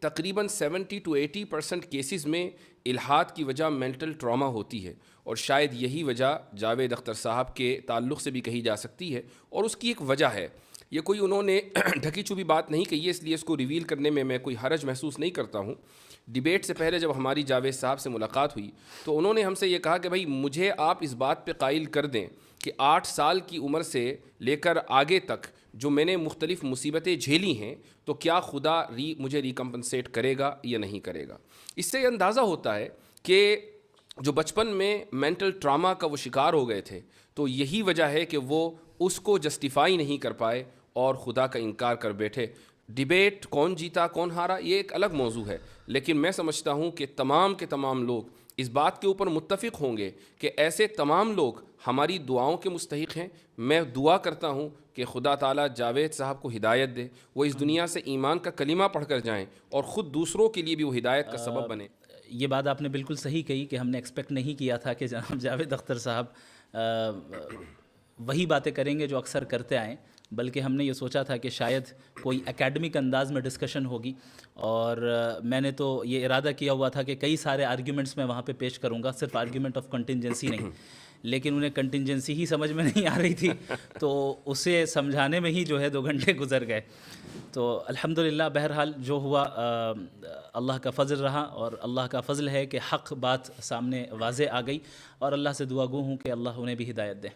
تقریباً 70-80% کیسز میں الحاد کی وجہ مینٹل ٹراما ہوتی ہے، اور شاید یہی وجہ جاوید اختر صاحب کے تعلق سے بھی کہی جا سکتی ہے، اور اس کی ایک وجہ ہے۔ یہ کوئی انہوں نے ڈھکی چھپی بات نہیں کہی ہے، اس لیے اس کو ریویل کرنے میں کوئی حرج محسوس نہیں کرتا ہوں۔ ڈیبیٹ سے پہلے جب ہماری جاوید صاحب سے ملاقات ہوئی تو انہوں نے ہم سے یہ کہا کہ بھائی مجھے آپ اس بات پہ قائل کر دیں کہ 8 سال کی عمر سے لے کر آگے تک جو میں نے مختلف مصیبتیں جھیلی ہیں تو کیا خدا مجھے ریکمپنسیٹ کرے گا یا نہیں کرے گا۔ اس سے یہ اندازہ ہوتا ہے کہ جو بچپن میں مینٹل ٹراما کا وہ شکار ہو گئے تھے تو یہی وجہ ہے کہ وہ اس کو جسٹیفائی نہیں کر پائے اور خدا کا انکار کر بیٹھے۔ ڈیبیٹ کون جیتا کون ہارا یہ ایک الگ موضوع ہے، لیکن میں سمجھتا ہوں کہ تمام کے تمام لوگ اس بات کے اوپر متفق ہوں گے کہ ایسے تمام لوگ ہماری دعاؤں کے مستحق ہیں۔ میں دعا کرتا ہوں کہ خدا تعالیٰ جاوید صاحب کو ہدایت دے، وہ اس دنیا سے ایمان کا کلمہ پڑھ کر جائیں اور خود دوسروں کے لیے بھی وہ ہدایت کا سبب بنے۔ یہ بات آپ نے بالکل صحیح کہی کہ ہم نے ایکسپیکٹ نہیں کیا تھا کہ جناب جاوید اختر صاحب وہی باتیں کریں گے جو اکثر کرتے آئیں، بلکہ ہم نے یہ سوچا تھا کہ شاید کوئی اکیڈمک انداز میں ڈسکشن ہوگی، اور میں نے تو یہ ارادہ کیا ہوا تھا کہ کئی سارے آرگیومنٹس میں وہاں پہ پیش کروں گا، صرف آرگیومنٹ آف کنٹینجنسی نہیں، لیکن انہیں کنٹینجنسی ہی سمجھ میں نہیں آ رہی تھی تو اسے سمجھانے میں ہی جو ہے 2 گھنٹے گزر گئے۔ تو الحمدللہ بہرحال جو ہوا اللہ کا فضل رہا، اور اللہ کا فضل ہے کہ حق بات سامنے واضح آ گئی، اور اللہ سے دعا گو ہوں کہ اللہ انہیں بھی ہدایت دے۔